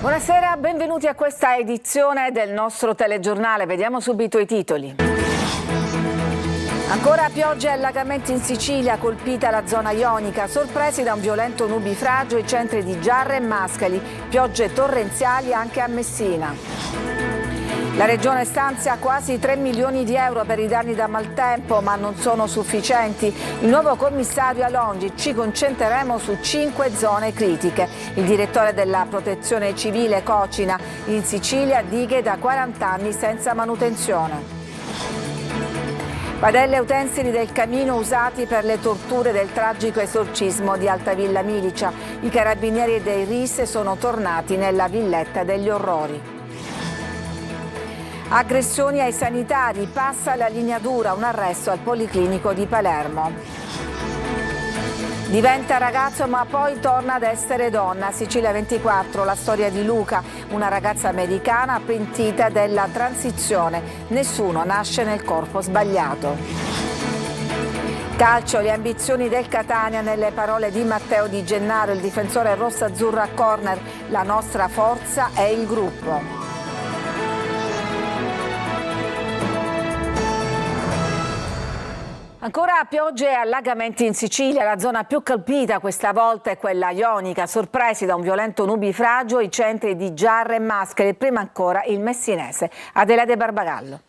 Buonasera, benvenuti a questa edizione del nostro telegiornale. Vediamo subito i titoli. Ancora piogge e allagamenti in Sicilia, colpita la zona ionica, sorpresi da un violento nubifragio i centri di Giarre e Mascali, piogge torrenziali anche a Messina. La Regione stanzia quasi 3 milioni di euro per i danni da maltempo, ma non sono sufficienti. Il nuovo commissario Alongi: ci concentreremo su 5 zone critiche. Il direttore della Protezione Civile Cocina: in Sicilia dighe da 40 anni senza manutenzione. Padelle e utensili del camino usati per le torture del tragico esorcismo di Altavilla Milicia. I carabinieri dei RIS sono tornati nella villetta degli orrori. Aggressioni ai sanitari, passa la linea dura, un arresto al Policlinico di Palermo. Diventa ragazzo ma poi torna ad essere donna. Sicilia 24, la storia di Luca, una ragazza americana pentita della transizione. Nessuno nasce nel corpo sbagliato. Calcio, le ambizioni del Catania nelle parole di Matteo Di Gennaro, il difensore rosso-azzurro a corner: la nostra forza è il gruppo. Ancora piogge e allagamenti in Sicilia, la zona più colpita questa volta è quella ionica, sorpresi da un violento nubifragio i centri di Giarre e Mascali e prima ancora il messinese. Adelaide Barbagallo.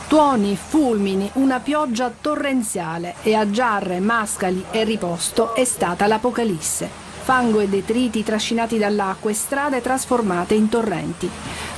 Tuoni, fulmini, una pioggia torrenziale e a Giarre, Mascali e Riposto è stata l'apocalisse. Fango e detriti trascinati dall'acqua e strade trasformate in torrenti.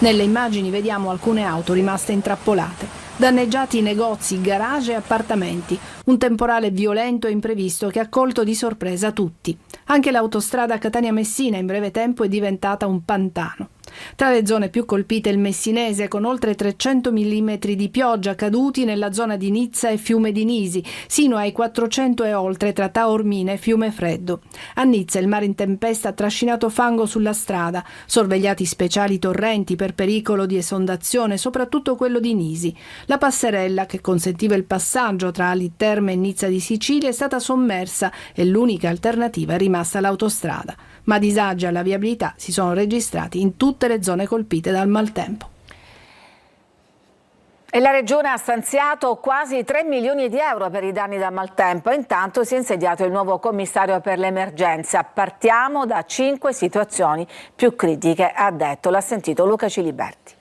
Nelle immagini vediamo alcune auto rimaste intrappolate. Danneggiati negozi, garage e appartamenti. Un temporale violento e imprevisto che ha colto di sorpresa tutti. Anche l'autostrada Catania-Messina in breve tempo è diventata un pantano. Tra le zone più colpite il messinese, con oltre 300 mm di pioggia caduti nella zona di Nizza e Fiume di Nisi, sino ai 400 e oltre tra Taormina e Fiumefreddo. A Nizza il mare in tempesta ha trascinato fango sulla strada, sorvegliati speciali torrenti per pericolo di esondazione, soprattutto quello di Nisi. La passerella, che consentiva il passaggio tra Ali Terme e Nizza di Sicilia, è stata sommersa e l'unica alternativa è rimasta l'autostrada. Ma disagi alla viabilità si sono registrati in tutte le zone colpite dal maltempo. E la Regione ha stanziato quasi 3 milioni di euro per i danni da maltempo e intanto si è insediato il nuovo commissario per l'emergenza. Partiamo da 5 situazioni più critiche, ha detto. L'ha sentito Luca Ciliberti.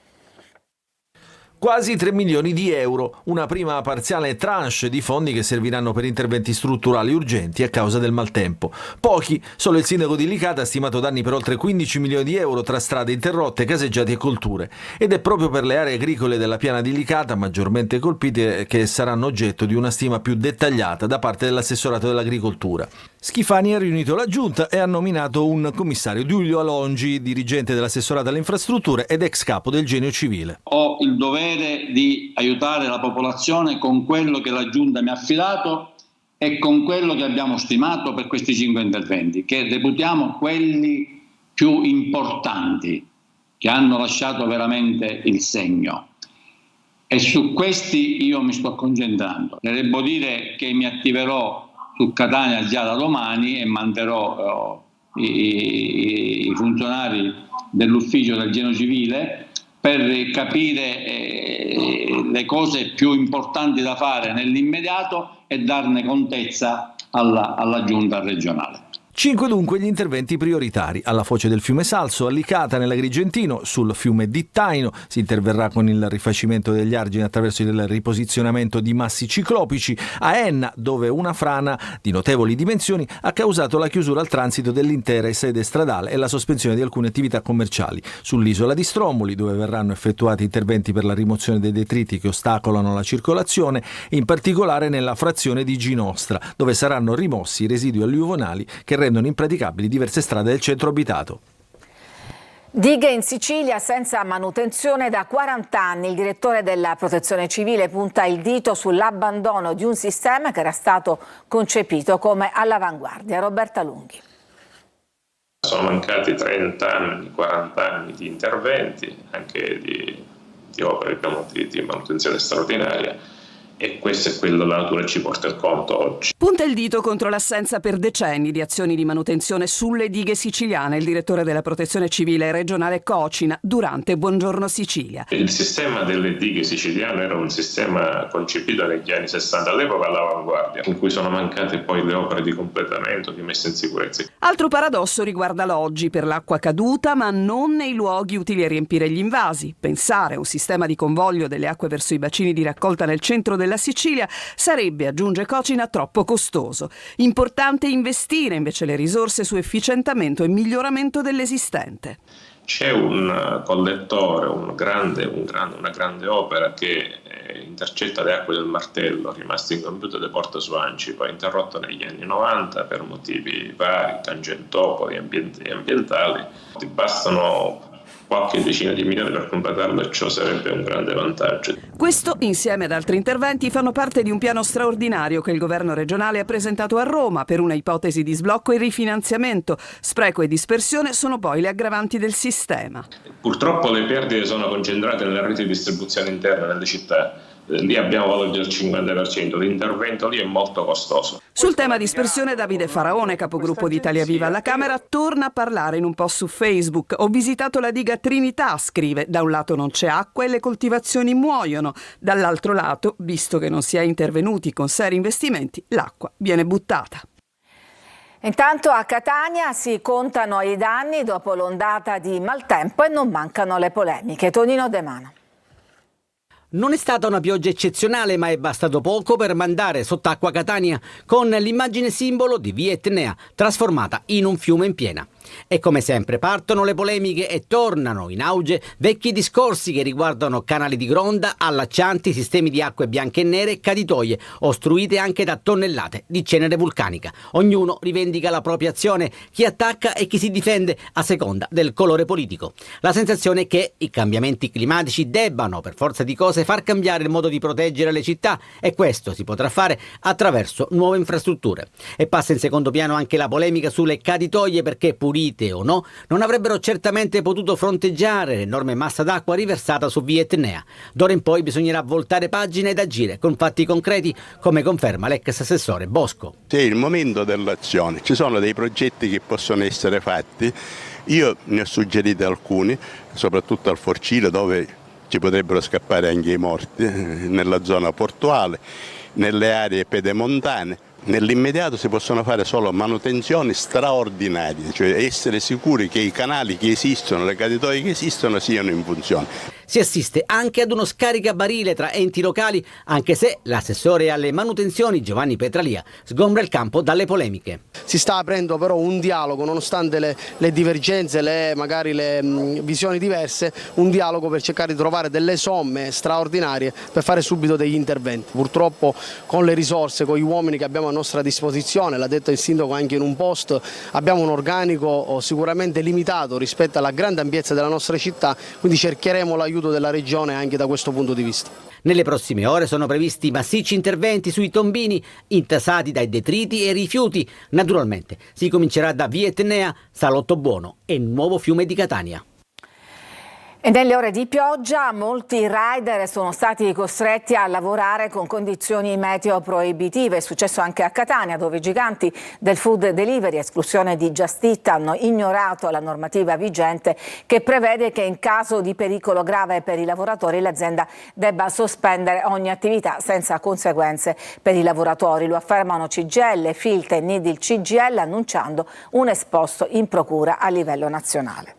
Quasi 3 milioni di euro, una prima parziale tranche di fondi che serviranno per interventi strutturali urgenti a causa del maltempo. Pochi, solo il sindaco di Licata ha stimato danni per oltre 15 milioni di euro tra strade interrotte, caseggiati e colture. Ed è proprio per le aree agricole della piana di Licata, maggiormente colpite, che saranno oggetto di una stima più dettagliata da parte dell'assessorato dell'agricoltura. Schifani ha riunito la giunta e ha nominato un commissario, Giulio Alongi, dirigente dell'assessorato alle infrastrutture ed ex capo del Genio Civile. Ho il dovere di aiutare la popolazione con quello che la Giunta mi ha affidato e con quello che abbiamo stimato per questi 5 interventi, che reputiamo quelli più importanti, che hanno lasciato veramente il segno. E su questi io mi sto concentrando. Devo dire che mi attiverò su Catania già da domani e manderò i funzionari dell'ufficio del Genio Civile per capire le cose più importanti da fare nell'immediato e darne contezza alla Giunta regionale. 5 dunque gli interventi prioritari: alla foce del fiume Salso, a Licata nell'Agrigentino, sul fiume Dittaino si interverrà con il rifacimento degli argini attraverso il riposizionamento di massi ciclopici, a Enna dove una frana di notevoli dimensioni ha causato la chiusura al transito dell'intera sede stradale e la sospensione di alcune attività commerciali, sull'isola di Stromboli dove verranno effettuati interventi per la rimozione dei detriti che ostacolano la circolazione, in particolare nella frazione di Ginostra dove saranno rimossi i residui alluvionali che rendono impraticabili diverse strade del centro abitato. Dighe in Sicilia senza manutenzione da 40 anni. Il direttore della Protezione Civile punta il dito sull'abbandono di un sistema che era stato concepito come all'avanguardia. Roberta Lunghi. Sono mancati 30 anni, 40 anni di interventi, anche di opere di manutenzione straordinaria, e questo è quello che la natura ci porta in conto oggi. Punta il dito contro l'assenza per decenni di azioni di manutenzione sulle dighe siciliane il direttore della Protezione Civile regionale Cocina durante Buongiorno Sicilia. Il sistema delle dighe siciliane era un sistema concepito negli anni 60, all'epoca all'avanguardia, in cui sono mancate poi le opere di completamento, di messa in sicurezza. Altro paradosso riguarda l'oggi per l'acqua caduta, ma non nei luoghi utili a riempire gli invasi. Pensare a un sistema di convoglio delle acque verso i bacini di raccolta nel centro della Sicilia sarebbe, aggiunge Cocina, troppo costoso. Importante investire invece le risorse su efficientamento e miglioramento dell'esistente. C'è un collettore, una grande opera che intercetta le acque del Martello, rimasto incompiuto da Porto Suanci, poi interrotto negli anni 90 per motivi vari, tangentopoli, ambientali. Ti bastano qualche decina di milioni per completarlo e ciò sarebbe un grande vantaggio. Questo, insieme ad altri interventi, fanno parte di un piano straordinario che il governo regionale ha presentato a Roma per una ipotesi di sblocco e rifinanziamento. Spreco e dispersione sono poi le aggravanti del sistema. Purtroppo le perdite sono concentrate nella rete di distribuzione interna nelle città. Lì abbiamo valori del 50%, l'intervento lì è molto costoso. Sul tema dispersione Davide Faraone, capogruppo di Italia Viva alla Camera, torna a parlare in un post su Facebook. Ho visitato la diga Trinità, scrive, da un lato non c'è acqua e le coltivazioni muoiono, dall'altro lato, visto che non si è intervenuti con seri investimenti, l'acqua viene buttata. Intanto a Catania si contano i danni dopo l'ondata di maltempo e non mancano le polemiche. Tonino De Mano. Non è stata una pioggia eccezionale, ma è bastato poco per mandare sott'acqua Catania con l'immagine simbolo di Via Etnea, trasformata in un fiume in piena. E come sempre partono le polemiche e tornano in auge vecchi discorsi che riguardano canali di gronda, allaccianti, sistemi di acque bianche e nere, caditoie, ostruite anche da tonnellate di cenere vulcanica. Ognuno rivendica la propria azione, chi attacca e chi si difende a seconda del colore politico. La sensazione è che i cambiamenti climatici debbano, per forza di cose, far cambiare il modo di proteggere le città, e questo si potrà fare attraverso nuove infrastrutture. E passa in secondo piano anche la polemica sulle caditoie, perché pulite o no, non avrebbero certamente potuto fronteggiare l'enorme massa d'acqua riversata su Via Etnea. D'ora in poi bisognerà voltare pagina ed agire con fatti concreti, come conferma l'ex assessore Bosco. È il momento dell'azione, ci sono dei progetti che possono essere fatti, io ne ho suggeriti alcuni, soprattutto al Forcile, dove ci potrebbero scappare anche i morti, nella zona portuale, nelle aree pedemontane. Nell'immediato si possono fare solo manutenzioni straordinarie, cioè essere sicuri che i canali che esistono, le caditoie che esistono siano in funzione. Si assiste anche ad uno scaricabarile tra enti locali, anche se l'assessore alle manutenzioni Giovanni Petralia sgombra il campo dalle polemiche. Si sta aprendo però un dialogo, nonostante le divergenze, magari le visioni diverse, un dialogo per cercare di trovare delle somme straordinarie per fare subito degli interventi. Purtroppo con le risorse, con gli uomini che abbiamo a nostra disposizione, l'ha detto il sindaco anche in un post, abbiamo un organico sicuramente limitato rispetto alla grande ampiezza della nostra città, quindi cercheremo l'aiuto della regione anche da questo punto di vista. Nelle prossime ore sono previsti massicci interventi sui tombini intasati dai detriti e rifiuti. Naturalmente si comincerà da Via Etnea, Salotto Buono e il nuovo fiume di Catania. E nelle ore di pioggia molti rider sono stati costretti a lavorare con condizioni meteo proibitive. È successo anche a Catania, dove i giganti del food delivery, a esclusione di Just Eat, hanno ignorato la normativa vigente che prevede che in caso di pericolo grave per i lavoratori l'azienda debba sospendere ogni attività senza conseguenze per i lavoratori. Lo affermano CGIL, Filt e Nidil CGIL, annunciando un esposto in procura a livello nazionale.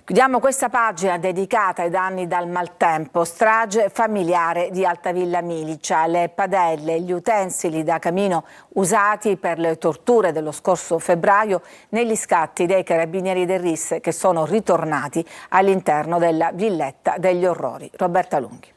Chiudiamo questa pagina dedicata ai danni dal maltempo. Strage familiare di Altavilla Milicia, le padelle e gli utensili da camino usati per le torture dello scorso febbraio negli scatti dei carabinieri del RIS, che sono ritornati all'interno della villetta degli orrori. Roberta Lunghi.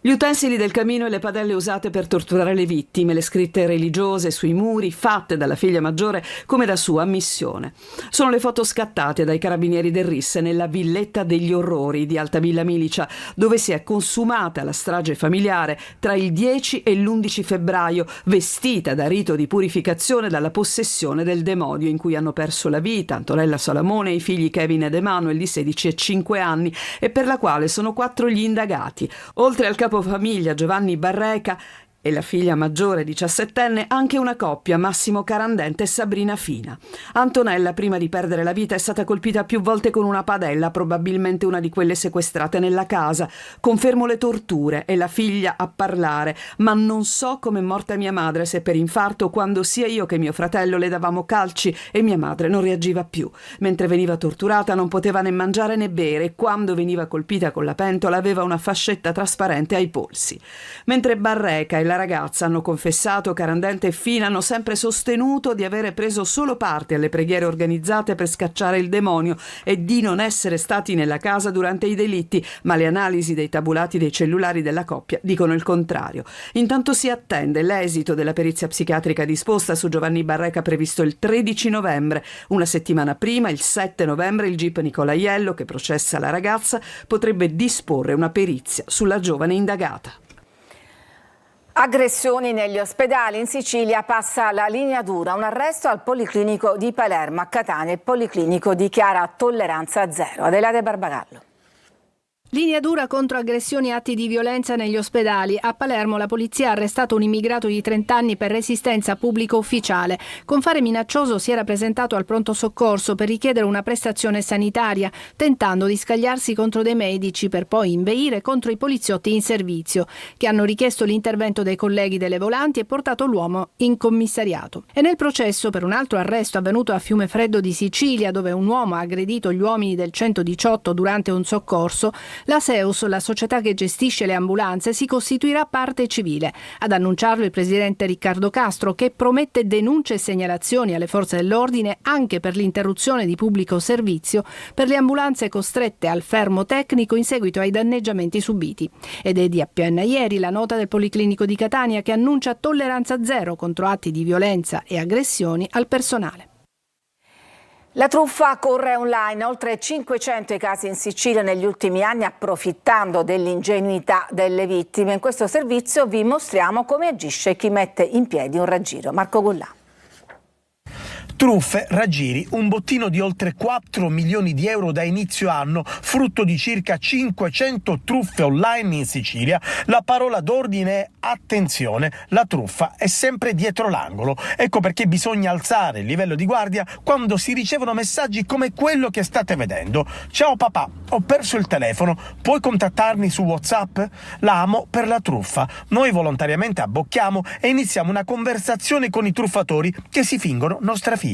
Gli utensili del camino e le padelle usate per torturare le vittime, le scritte religiose sui muri fatte dalla figlia maggiore come da sua missione. Sono le foto scattate dai carabinieri del RIS nella villetta degli orrori di Altavilla Milicia, dove si è consumata la strage familiare tra il 10 e l'11 febbraio, vestita da rito di purificazione dalla possessione del demonio, in cui hanno perso la vita Antonella Salamone e i figli Kevin ed Emanuel di 16 e 5 anni, e per la quale sono 4 gli indagati. Oltre al capofamiglia Giovanni Barreca e la figlia maggiore 17enne, anche una coppia, Massimo Carandente e Sabrina Fina. Antonella, prima di perdere la vita, è stata colpita più volte con una padella, probabilmente una di quelle sequestrate nella casa. Confermo le torture e la figlia a parlare, ma non so come è morta mia madre, se per infarto o quando sia io che mio fratello le davamo calci e mia madre non reagiva più. Mentre veniva torturata non poteva né mangiare né bere e quando veniva colpita con la pentola aveva una fascetta trasparente ai polsi. Mentre Barreca e la ragazza hanno confessato, Carandente e Fina hanno sempre sostenuto di avere preso solo parte alle preghiere organizzate per scacciare il demonio e di non essere stati nella casa durante i delitti, ma le analisi dei tabulati dei cellulari della coppia dicono il contrario. Intanto si attende l'esito della perizia psichiatrica disposta su Giovanni Barreca, previsto il 13 novembre. Una settimana prima, il 7 novembre, il GIP Nicolaiello, che processa la ragazza, potrebbe disporre una perizia sulla giovane indagata. Aggressioni negli ospedali. In Sicilia passa la linea dura, un arresto al Policlinico di Palermo. A Catania il Policlinico dichiara tolleranza zero. Adelaide Barbagallo. Linea dura contro aggressioni e atti di violenza negli ospedali. A Palermo la polizia ha arrestato un immigrato di 30 anni per resistenza pubblico ufficiale. Con fare minaccioso si era presentato al pronto soccorso per richiedere una prestazione sanitaria, tentando di scagliarsi contro dei medici per poi inveire contro i poliziotti in servizio, che hanno richiesto l'intervento dei colleghi delle volanti e portato l'uomo in commissariato. E nel processo per un altro arresto avvenuto a Fiumefreddo di Sicilia, dove un uomo ha aggredito gli uomini del 118 durante un soccorso, la Seus, la società che gestisce le ambulanze, si costituirà parte civile. Ad annunciarlo il presidente Riccardo Castro, che promette denunce e segnalazioni alle forze dell'ordine anche per l'interruzione di pubblico servizio per le ambulanze costrette al fermo tecnico in seguito ai danneggiamenti subiti. Ed è di appena ieri la nota del Policlinico di Catania che annuncia tolleranza zero contro atti di violenza e aggressioni al personale. La truffa corre online, oltre 500 i casi in Sicilia negli ultimi anni, approfittando dell'ingenuità delle vittime. In questo servizio vi mostriamo come agisce chi mette in piedi un raggiro. Marco Gollà. Truffe, raggiri, un bottino di oltre 4 milioni di euro da inizio anno, frutto di circa 500 truffe online in Sicilia. La parola d'ordine è attenzione, la truffa è sempre dietro l'angolo. Ecco perché bisogna alzare il livello di guardia quando si ricevono messaggi come quello che state vedendo. Ciao papà, ho perso il telefono, puoi contattarmi su WhatsApp? L'amo per la truffa. Noi volontariamente abbocchiamo e iniziamo una conversazione con i truffatori che si fingono nostra figlia.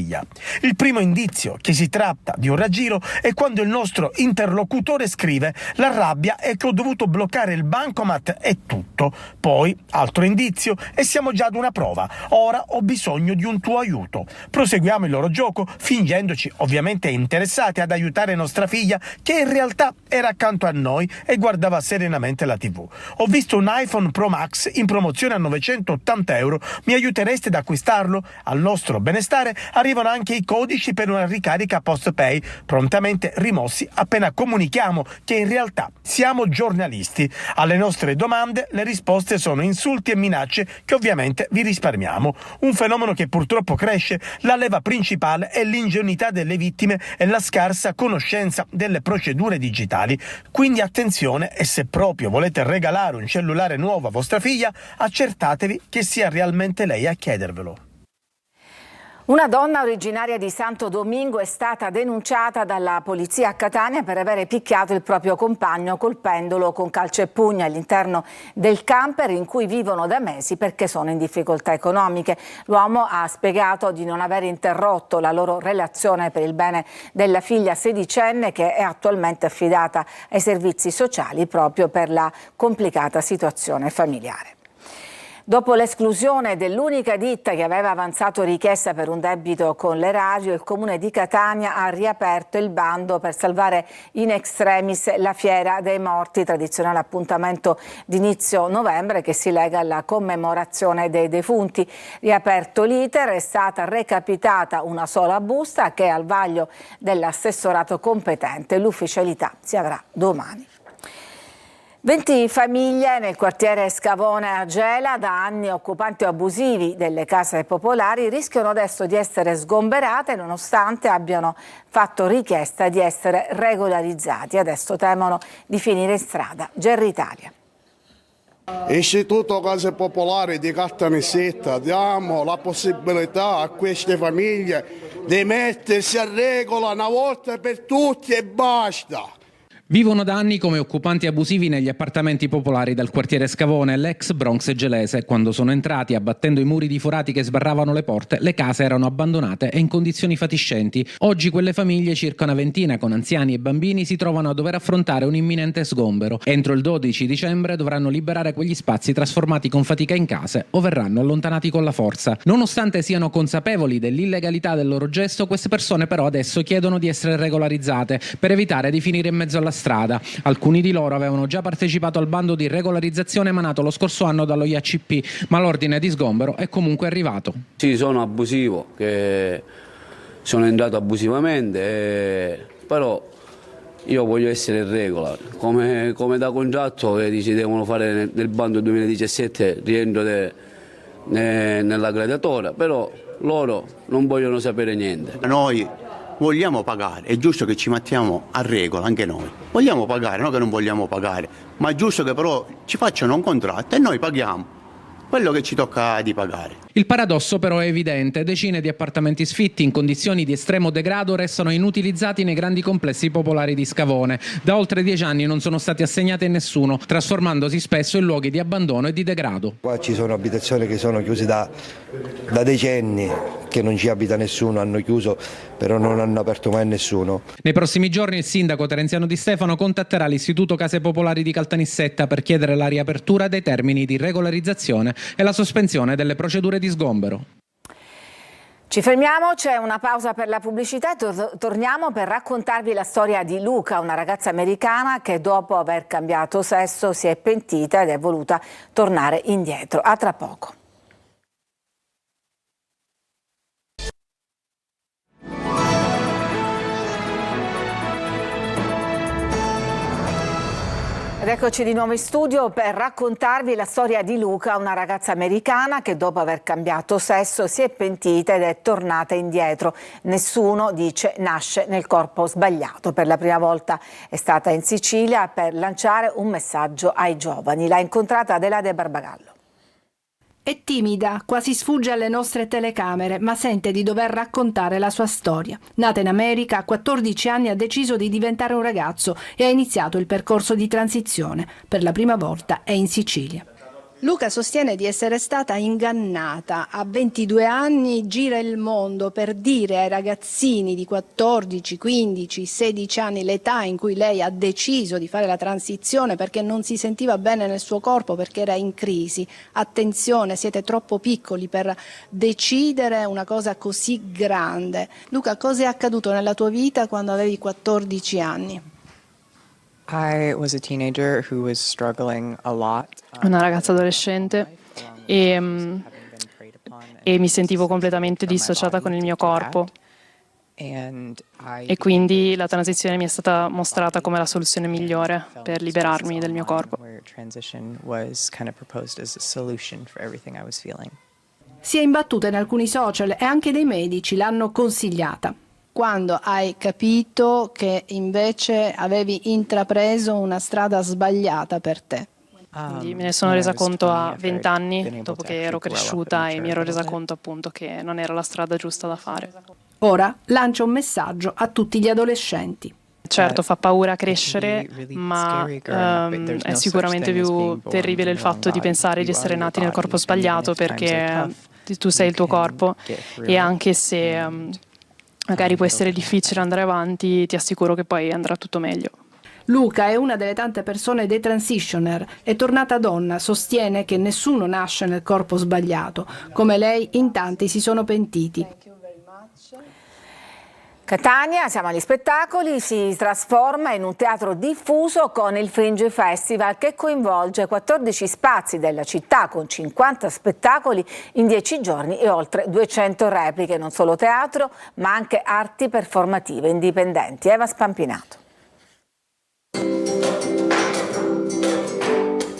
Il primo indizio che si tratta di un raggiro è quando il nostro interlocutore scrive: la rabbia è che ho dovuto bloccare il bancomat e tutto. Poi, altro indizio, e siamo già ad una prova. Ora ho bisogno di un tuo aiuto. Proseguiamo il loro gioco, fingendoci ovviamente interessati ad aiutare nostra figlia, che in realtà era accanto a noi e guardava serenamente la TV. Ho visto un iPhone Pro Max in promozione a 980 euro. Mi aiutereste ad acquistarlo? Al nostro benestare arrivano anche i codici per una ricarica post-pay, prontamente rimossi appena comunichiamo che in realtà siamo giornalisti. Alle nostre domande le risposte sono insulti e minacce che ovviamente vi risparmiamo. Un fenomeno che purtroppo cresce. La leva principale è l'ingenuità delle vittime e la scarsa conoscenza delle procedure digitali. Quindi attenzione, e se proprio volete regalare un cellulare nuovo a vostra figlia, accertatevi che sia realmente lei a chiedervelo. Una donna originaria di Santo Domingo è stata denunciata dalla polizia a Catania per avere picchiato il proprio compagno colpendolo con calci e pugni all'interno del camper in cui vivono da mesi perché sono in difficoltà economiche. L'uomo ha spiegato di non aver interrotto la loro relazione per il bene della figlia sedicenne, che è attualmente affidata ai servizi sociali proprio per la complicata situazione familiare. Dopo l'esclusione dell'unica ditta che aveva avanzato richiesta per un debito con l'erario, il Comune di Catania ha riaperto il bando per salvare in extremis la Fiera dei Morti, tradizionale appuntamento d'inizio novembre che si lega alla commemorazione dei defunti. Riaperto l'iter, è stata recapitata una sola busta che è al vaglio dell'assessorato competente. L'ufficialità si avrà domani. 20 famiglie nel quartiere Scavone a Gela, da anni occupanti abusivi delle case popolari, rischiano adesso di essere sgomberate nonostante abbiano fatto richiesta di essere regolarizzati. Adesso temono di finire in strada. Gerri Italia. Istituto Case Popolari di Caltanissetta, diamo la possibilità a queste famiglie di mettersi a regola una volta per tutti e basta. Vivono da anni come occupanti abusivi negli appartamenti popolari del quartiere Scavone, l'ex Bronx gelese. Quando sono entrati, abbattendo i muri di forati che sbarravano le porte, le case erano abbandonate e in condizioni fatiscenti. Oggi quelle famiglie, circa una ventina, con anziani e bambini, si trovano a dover affrontare un imminente sgombero. Entro il 12 dicembre dovranno liberare quegli spazi trasformati con fatica in case o verranno allontanati con la forza. Nonostante siano consapevoli dell'illegalità del loro gesto, queste persone però adesso chiedono di essere regolarizzate per evitare di finire in mezzo alla strada. Alcuni di loro avevano già partecipato al bando di regolarizzazione emanato lo scorso anno dallo IACP, ma l'ordine di sgombero è comunque arrivato. Sì, sono abusivo, che sono entrato abusivamente, però io voglio essere in regola. Come da contratto che dici devono fare nel bando 2017 rientro nella graduatoria, però loro non vogliono sapere niente. Noi vogliamo pagare, è giusto che ci mettiamo a regola anche noi. Vogliamo pagare, non che non vogliamo pagare, ma è giusto che però ci facciano un contratto e noi paghiamo quello che ci tocca di pagare. Il paradosso però è evidente: decine di appartamenti sfitti in condizioni di estremo degrado restano inutilizzati nei grandi complessi popolari di Scavone. Da oltre 10 anni non sono stati assegnati a nessuno, trasformandosi spesso in luoghi di abbandono e di degrado. Qua ci sono abitazioni che sono chiuse da decenni, che non ci abita nessuno, hanno chiuso però non hanno aperto mai nessuno. Nei prossimi giorni il sindaco Terenziano Di Stefano contatterà l'Istituto Case Popolari di Caltanissetta per chiedere la riapertura dei termini di regolarizzazione e la sospensione delle procedure di sgombero. Ci fermiamo, c'è una pausa per la pubblicità e torniamo per raccontarvi la storia di Luca, una ragazza americana che dopo aver cambiato sesso si è pentita ed è voluta tornare indietro. A tra poco. Ed eccoci di nuovo in studio per raccontarvi la storia di Luca, una ragazza americana che dopo aver cambiato sesso si è pentita ed è tornata indietro. Nessuno, dice, nasce nel corpo sbagliato. Per la prima volta è stata in Sicilia per lanciare un messaggio ai giovani. L'ha incontrata Adelaide Barbagallo. È timida, quasi sfugge alle nostre telecamere, ma sente di dover raccontare la sua storia. Nata in America, a 14 anni ha deciso di diventare un ragazzo e ha iniziato il percorso di transizione. Per la prima volta è in Sicilia. Luca sostiene di essere stata ingannata. A 22 anni gira il mondo per dire ai ragazzini di 14, 15, 16 anni, l'età in cui lei ha deciso di fare la transizione perché non si sentiva bene nel suo corpo, perché era in crisi. Attenzione, siete troppo piccoli per decidere una cosa così grande. Luca, cosa è accaduto nella tua vita quando avevi 14 anni? I was a teenager who was struggling a lot. Una ragazza adolescente e mi sentivo completamente dissociata con il mio corpo e quindi la transizione mi è stata mostrata come la soluzione migliore per liberarmi del mio corpo. Si è imbattuta in alcuni social e anche dei medici l'hanno consigliata. Quando hai capito che invece avevi intrapreso una strada sbagliata per te? Quindi me ne sono resa conto a 20 anni, dopo che ero cresciuta, e mi ero resa conto appunto che non era la strada giusta da fare. Ora lancia un messaggio a tutti gli adolescenti. Certo, fa paura crescere, ma è sicuramente più terribile il fatto di pensare di essere nati nel corpo sbagliato, perché tu sei il tuo corpo e anche se magari può essere difficile andare avanti, ti assicuro che poi andrà tutto meglio. Luca è una delle tante persone dei transitioner, è tornata donna, sostiene che nessuno nasce nel corpo sbagliato. Come lei, in tanti si sono pentiti. Catania, siamo agli spettacoli, si trasforma in un teatro diffuso con il Fringe Festival che coinvolge 14 spazi della città con 50 spettacoli in 10 giorni e oltre 200 repliche, non solo teatro ma anche arti performative indipendenti. Eva Spampinato.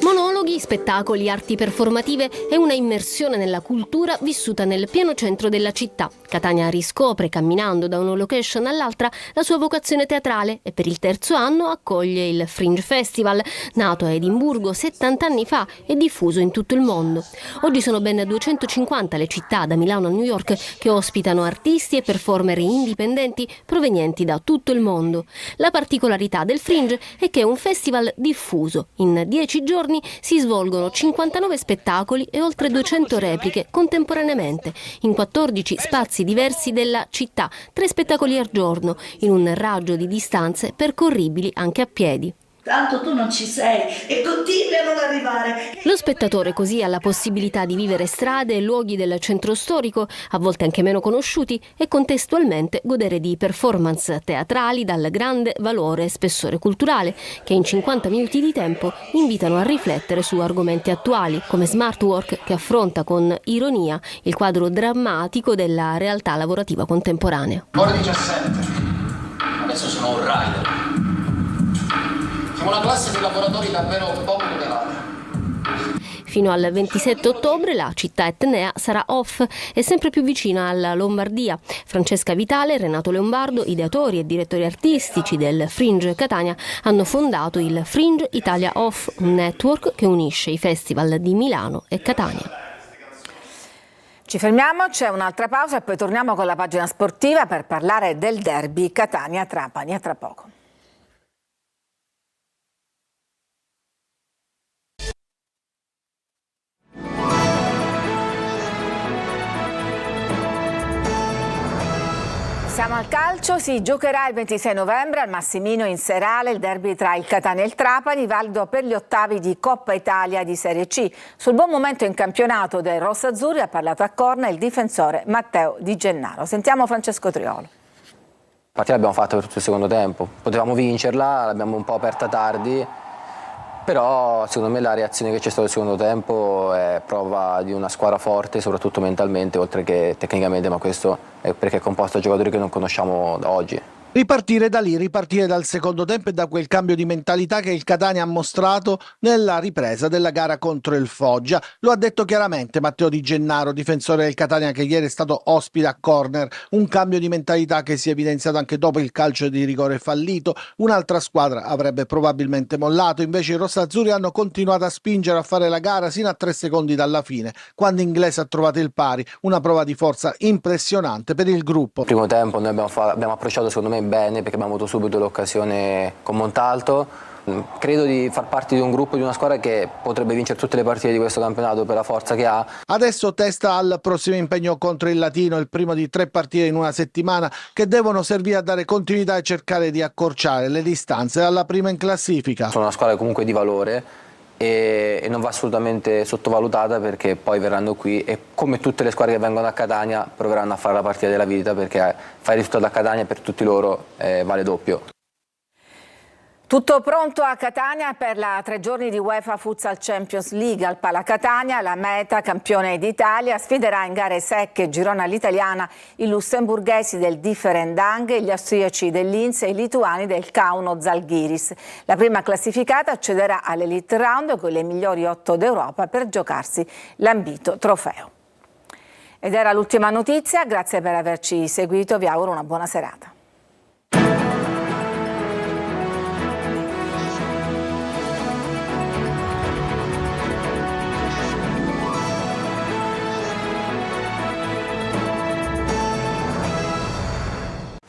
Monologhi, spettacoli, arti performative e una immersione nella cultura vissuta nel pieno centro della città. Catania riscopre, camminando da una location all'altra, la sua vocazione teatrale e per il terzo anno accoglie il Fringe Festival, nato a Edimburgo 70 anni fa e diffuso in tutto il mondo. Oggi sono ben 250 le città, da Milano a New York, che ospitano artisti e performer indipendenti provenienti da tutto il mondo. La particolarità del Fringe è che è un festival diffuso. In 10 giorni si svolgono 59 spettacoli e oltre 200 repliche contemporaneamente, in 14 spazi diversi della città, 3 spettacoli al giorno, in un raggio di distanze percorribili anche a piedi. Tanto tu non ci sei e continui a non arrivare. Lo spettatore così ha la possibilità di vivere strade e luoghi del centro storico, a volte anche meno conosciuti, e contestualmente godere di performance teatrali dal grande valore e spessore culturale, che in 50 minuti di tempo invitano a riflettere su argomenti attuali, come smart work, che affronta con ironia il quadro drammatico della realtà lavorativa contemporanea. Ore 17. Adesso sono un rider. Siamo una classe di lavoratori davvero poco tutelata. Fino al 27 ottobre la città etnea sarà off e sempre più vicina alla Lombardia. Francesca Vitale e Renato Leombardo, ideatori e direttori artistici del Fringe Catania, hanno fondato il Fringe Italia Off, un network che unisce i festival di Milano e Catania. Ci fermiamo, c'è un'altra pausa e poi torniamo con la pagina sportiva per parlare del derby Catania-Trapani. A tra poco. Siamo al calcio, si giocherà il 26 novembre al Massimino in Serale il derby tra il Catania e il Trapani, valido per gli ottavi di Coppa Italia di Serie C. Sul buon momento in campionato dei rossazzurri ha parlato a Corna il difensore Matteo Di Gennaro. Sentiamo Francesco Triolo. La partita l'abbiamo fatta per tutto il secondo tempo, potevamo vincerla, l'abbiamo un po' aperta tardi, però secondo me la reazione che c'è stata nel secondo tempo è prova di una squadra forte, soprattutto mentalmente, oltre che tecnicamente, ma questo è perché è composto da giocatori che non conosciamo da oggi. Ripartire da lì, ripartire dal secondo tempo e da quel cambio di mentalità che il Catania ha mostrato nella ripresa della gara contro il Foggia. Lo ha detto chiaramente Matteo Di Gennaro, difensore del Catania, che ieri è stato ospite a Corner. Un cambio di mentalità che si è evidenziato anche dopo il calcio di rigore fallito. Un'altra squadra avrebbe probabilmente mollato, invece i rossazzurri hanno continuato a spingere, a fare la gara sino a 3 secondi dalla fine, quando Inglese ha trovato il pari. Una prova di forza impressionante per il gruppo. Primo tempo noi abbiamo approcciato secondo me bene, perché abbiamo avuto subito l'occasione con Montalto. Credo di far parte di un gruppo, di una squadra che potrebbe vincere tutte le partite di questo campionato per la forza che ha. Adesso testa al prossimo impegno contro il Latino, il primo di 3 partite in una settimana che devono servire a dare continuità e cercare di accorciare le distanze alla prima in classifica. Sono una squadra comunque di valore e non va assolutamente sottovalutata, perché poi verranno qui e, come tutte le squadre che vengono a Catania, proveranno a fare la partita della vita, perché fare il risultato a Catania per tutti loro vale doppio. Tutto pronto a Catania per la 3 giorni di UEFA Futsal Champions League al Pala Catania. La Meta, campione d'Italia, sfiderà in gare secche girone all'italiana i lussemburghesi del Differendang, gli austriaci del Linz e i lituani del Kauno Zalgiris. La prima classificata accederà all'Elite Round con le migliori 8 d'Europa per giocarsi l'ambito trofeo. Ed era l'ultima notizia, grazie per averci seguito, vi auguro una buona serata.